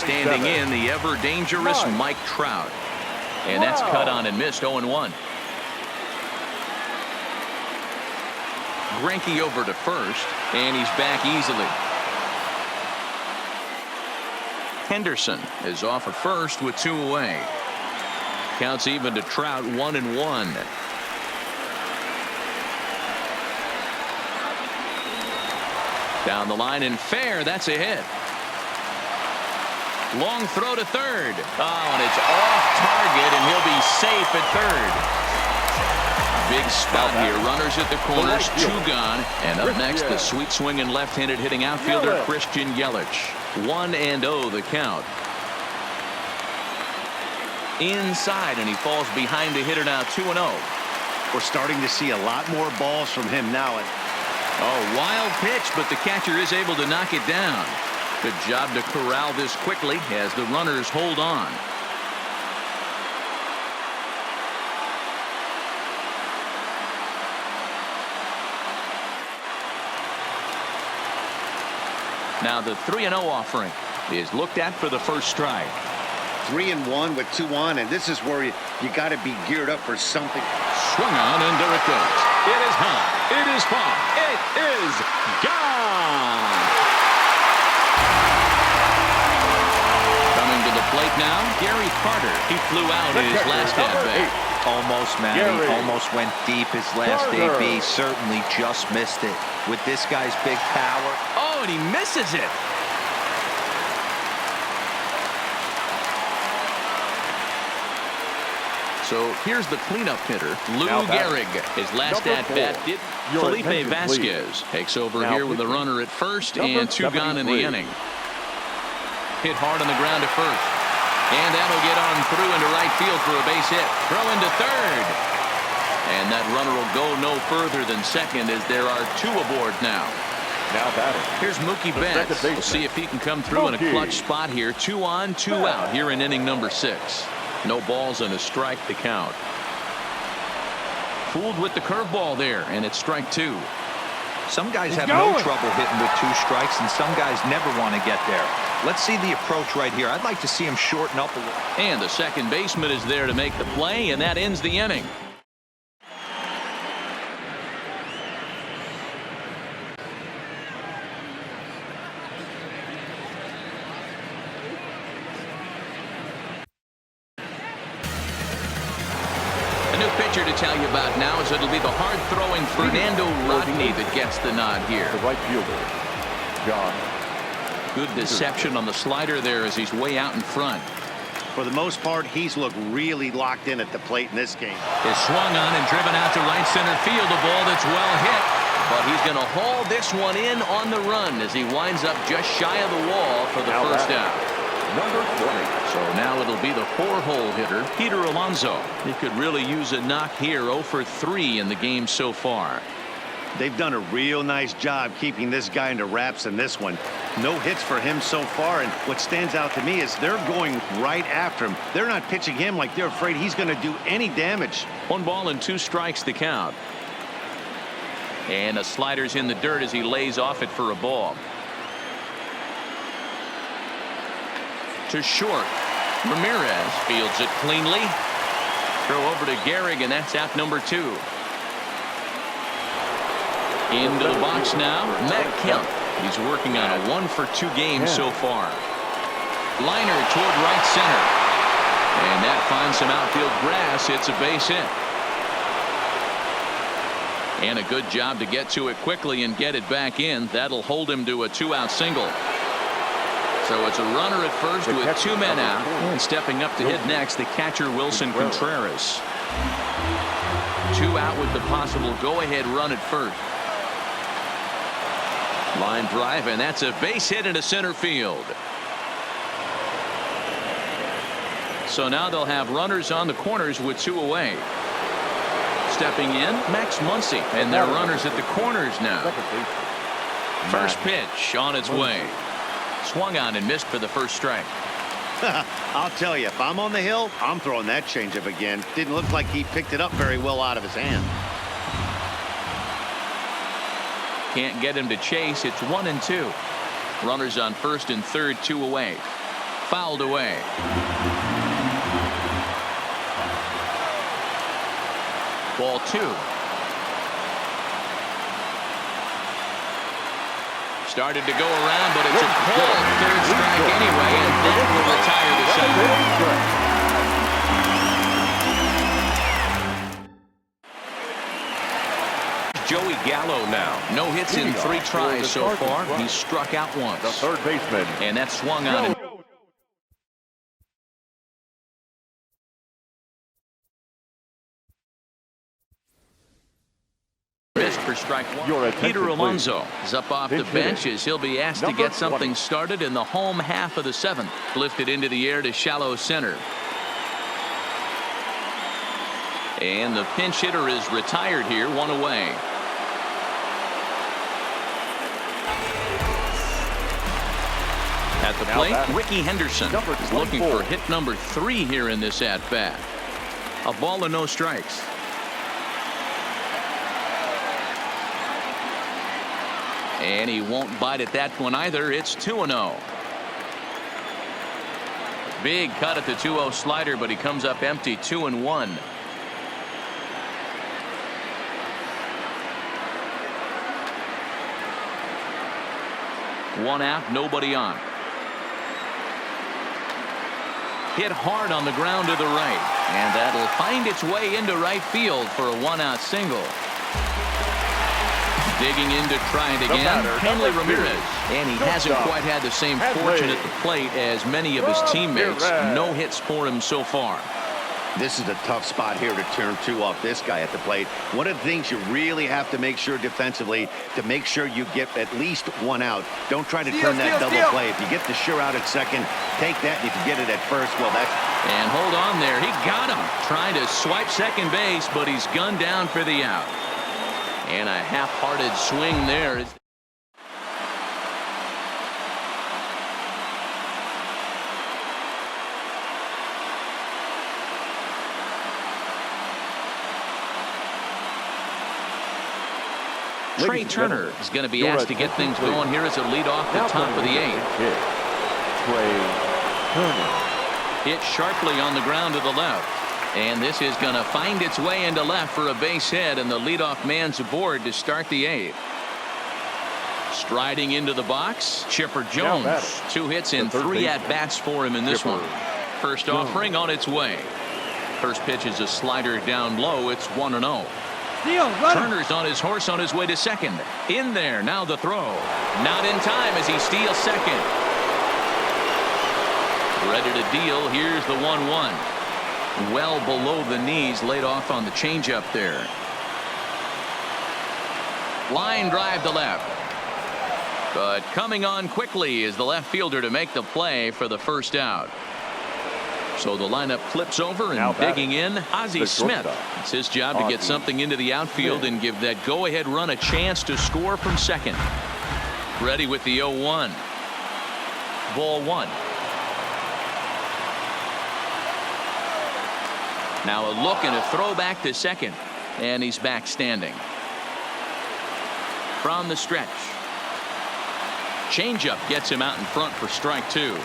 standing in the ever-dangerous Mike Trout. And that's cut on and missed 0-1. Greinke over to first, and he's back easily. Henderson is off at first with 2 away. Counts even to Trout, 1-1. Down the line and fair. That's a hit. Long throw to third. Oh, and it's off target, and he'll be safe at third. Big spot here. Runners at the corners, 2 gone. And up next, the sweet swinging left-handed hitting outfielder Christian Yelich. 1-0 the count. Inside, and he falls behind the hitter now, 2-0. We're starting to see a lot more balls from him now. Oh, wild pitch, but the catcher is able to knock it down. Good job to corral this quickly as the runners hold on. Now the 3-0 offering is looked at for the first strike. 3-1 with 2 on, and this is where you got to be geared up for something. Swung on, and there it goes. It is high. It is far. It is gone. Coming to the plate now, Gary Carter. He flew out in his last at-bat. Almost, Matty. Almost went deep his last AB. Certainly just missed it. With this guy's big power. Oh, and he misses it. So here's the cleanup hitter, Lou Gehrig. His last at-bat did. Felipe Vasquez takes over here with a runner at first and 2 gone in the inning. Hit hard on the ground to first. And that'll get on through into right field for a base hit. Throw into third. And that runner will go no further than second as there are 2 aboard now. Now batting. Here's Mookie Betts. We'll see if he can come through in a clutch spot here. 2 on, 2 out here in inning number 6. No balls and a strike to count. Fooled with the curveball there, and it's strike 2. Some guys have no trouble hitting with 2 strikes, and some guys never want to get there. Let's see the approach right here. I'd like to see him shorten up a little. And the second baseman is there to make the play, and that ends the inning. Pitcher to tell you about now is it'll be the hard-throwing Fernando Rodney that gets the nod here. The right fielder, John. Good deception on the slider there as he's way out in front. For the most part, he's looked really locked in at the plate in this game. Is swung on and driven out to right center field. A ball that's well hit, but he's going to haul this one in on the run as he winds up just shy of the wall for the first out. Number 20. So now it'll be the 4-hole hitter, Peter Alonso. He could really use a knock here. 0 for 3 in the game so far. They've done a real nice job keeping this guy into wraps in this one. No hits for him so far, and what stands out to me is they're going right after him. They're not pitching him like they're afraid he's going to do any damage. 1 ball and 2 strikes to count. And a slider's in the dirt as he lays off it for a ball. To short. Ramirez fields it cleanly. Throw over to Gehrig, and that's out number 2. Into the box now, Matt Kemp. He's working on a 1 for 2 game so far. Liner toward right center. And that finds some outfield grass. It's a base hit. And a good job to get to it quickly and get it back in. That'll hold him to a 2-out single. So it's a runner at first with 2 men out. And stepping up to hit next, the catcher Wilson Contreras. 2 out with the possible go-ahead run at first. Line drive, and that's a base hit into center field. So now they'll have runners on the corners with 2 away. Stepping in, Max Muncy, and they're runners at the corners now. First pitch on its way. Swung on and missed for the first strike. I'll tell you, if I'm on the hill, I'm throwing that changeup again. Didn't look like he picked it up very well out of his hand. Can't get him to chase. It's 1 and 2. Runners on first and third, 2 away. fouled away. Ball 2. Started to go around, but it's a called third strike anyway, and that will retire the side. Joey Gallo now. No hits in 3 tries so far. He's struck out once. The third baseman. And that's swung on. Missed for strike 1. Peter Alonso is up off the bench as he'll be asked to get something started in the home half of the 7th. Lifted into the air to shallow center. And the pinch hitter is retired here, 1 away. At the plate, Ricky Henderson is looking for hit number 3 here in this at-bat. A ball and no strikes. And he won't bite at that one either. It's 2-0. Big cut at the 2-0 slider, but he comes up empty. 2-1. One out, nobody on. Hit hard on the ground to the right, and that'll find its way into right field for a 1-out single. Digging in to try it again, Hanley Ramirez. And he hasn't quite had the same fortune at the plate as many of his teammates. No hits for him so far. This is a tough spot here to turn 2 off this guy at the plate. One of the things you really have to make sure defensively to make sure you get at least 1 out. Don't try to turn that double play. If you get the sure out at second, take that. And if you get it at first, well, that's... And hold on there. He got him. Trying to swipe second base, but he's gunned down for the out. And a half-hearted swing there. Trey Turner is going to be asked to get things going here as a lead off the top of the 8th. Trey Turner. Hit sharply on the ground to the left. And this is going to find its way into left for a base hit, and the leadoff man's aboard to start the 8th. Striding into the box, Chipper Jones. 2 hits in 3 at-bats for him in this one. First offering on its way. First pitch is a slider down low. It's 1-0. Turner's on his horse on his way to second. In there, now the throw. Not in time as he steals second. Ready to deal. Here's the 1-1. Well below the knees, laid off on the changeup there. Line drive to left. But coming on quickly is the left fielder to make the play for the first out. So the lineup flips over, and digging in, Ozzie Smith. It's his job to get something into the outfield and give that go-ahead run a chance to score from second. Ready with the 0-1. Ball 1. Now a look and a throw back to second, and he's back standing. From the stretch. Changeup gets him out in front for strike 2.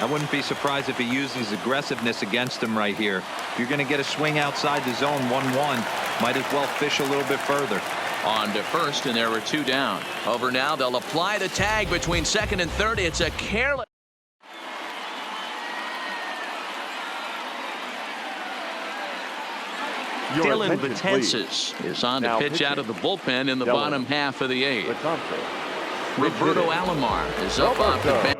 I wouldn't be surprised if he uses aggressiveness against him right here. If you're going to get a swing outside the zone 1-1, might as well fish a little bit further. On to first, and there were 2 down. Over now, they'll apply the tag between second and third. It's a careless. Dylan Betances is on to pitch out of the bullpen in the bottom half of the 8th. Roberto Alomar is up off the bench.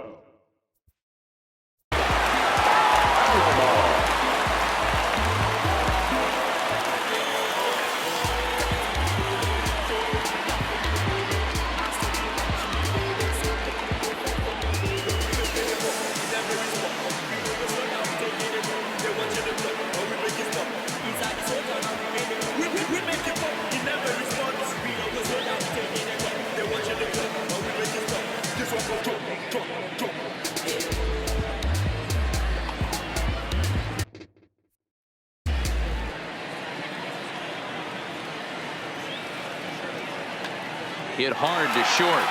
Hit hard to short.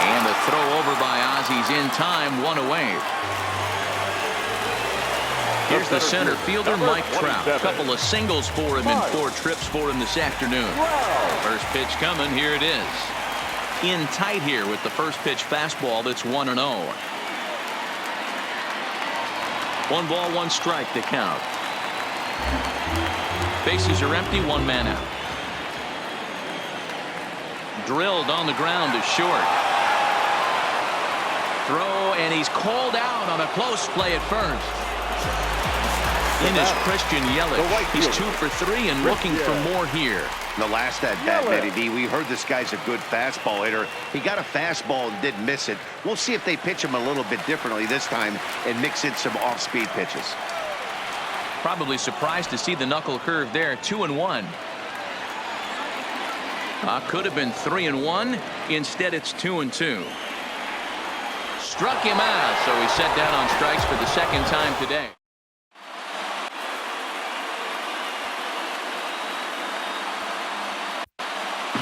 And the Throw over by Ozzy's in time, one away. Here's the center fielder, Mike Trout. A couple of singles for him and 4 trips for him this afternoon. First pitch coming, here it is. In tight here with the first pitch fastball that's 1-0. 1 ball, 1 strike to count. Bases are empty, 1 man out. Drilled on the ground to short. Throw, and he's called out on a close play at first. In is Christian Yelich. He's 2 for 3 and looking for more here. The last at bat, Matty D, we heard this guy's a good fastball hitter. He got a fastball and didn't miss it. We'll see if they pitch him a little bit differently this time and mix in some off-speed pitches. Probably surprised to see the knuckle curve there. 2-1. Could have been 3-1. Instead, it's 2-2. Struck him out, so he's set down on strikes for the second time today.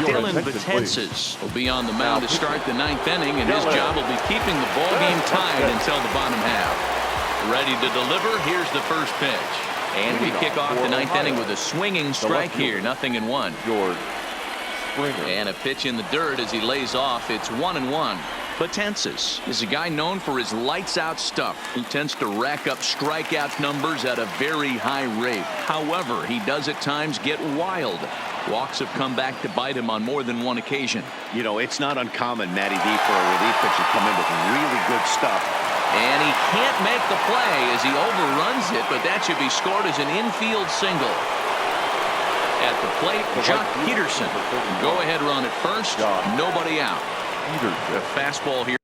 Dylan Betances will be on the mound to start the 9th inning, and his job will be keeping the ball game tied until the bottom half. Ready to deliver. Here's the first pitch. And we kick off the 9th inning with a swinging strike here. 0-1. And a pitch in the dirt as he lays off. It's 1-1. Betances is a guy known for his lights-out stuff. He tends to rack up strikeout numbers at a very high rate. However, he does at times get wild. Walks have come back to bite him on more than one occasion. You know, it's not uncommon, Matty D, for a relief pitcher to come in with really good stuff. And he can't make the play as he overruns it, but that should be scored as an infield single. At the plate, Jock Peterson. Go-ahead run at first. Nobody out. A fastball here.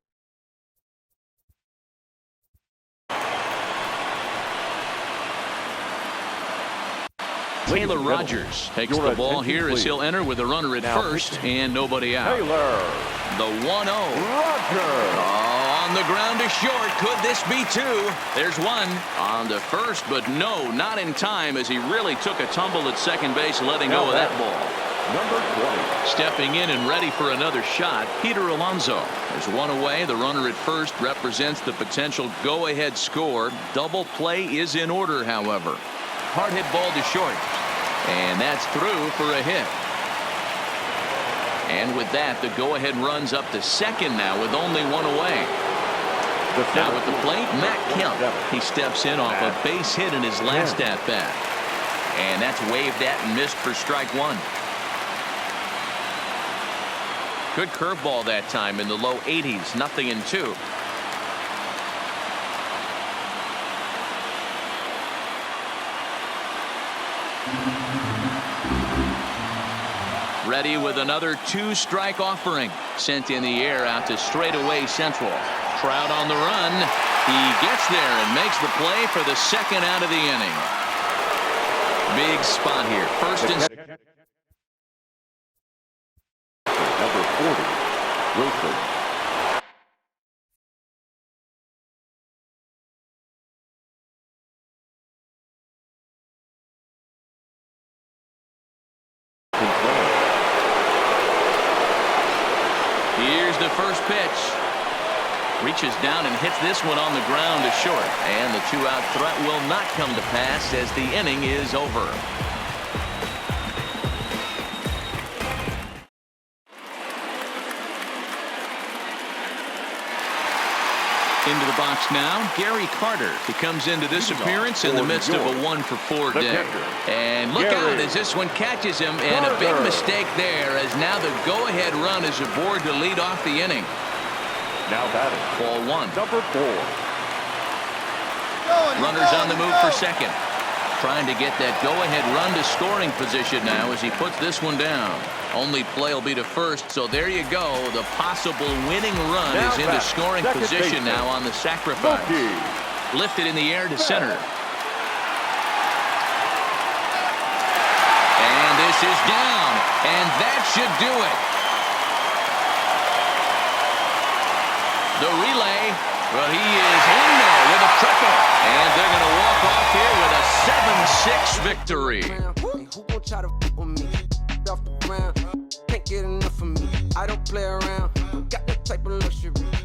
Taylor Rogers takes the ball here as he'll enter with a runner at first and nobody out. The 1-0. On the ground to short. Could this be 2? There's 1 on the first, but no, not in time as he really took a tumble at second base, letting go of that ball. Number 20. Stepping in and ready for another shot, Peter Alonso. There's 1 away. The runner at first represents the potential go-ahead score. Double play is in order, however. Hard hit ball to short. And that's through for a hit. And with that, the go-ahead runs up to second now with only 1 away. Now with the plate, Matt Kemp. He steps in off a base hit in his last at-bat. And that's waved at and missed for strike 1. Good curveball that time in the low 80s. 0-2. Ready with another 2-strike offering. Sent in the air out to straightaway central. Trout on the run. He gets there and makes the play for the second out of the inning. Big spot here. First and Number 40, Wilson. Here's the first pitch. Reaches down and hits this one on the ground to short. And the 2-out threat will not come to pass as the inning is over. Into the box now, Gary Carter. He comes into this appearance in the midst of a 1-for-4 day. And look out as this one catches him, and a big mistake there as now the go-ahead run is aboard to lead off the inning. Now batting. Ball 1. Number 4. Runners on the move for second. Trying to get that go-ahead run to scoring position now as he puts this one down. Only play will be to first, so there you go. The possible winning run now is into scoring position now on the sacrifice. Lifted in the air to center. And this is down, and that should do it. The relay, well, he is in there with a triple. And they're going to walk off here with a 7-6 victory. Who gon' try to f with me? Off the ground, can't get enough of me. I don't play around. Got the type of luxury.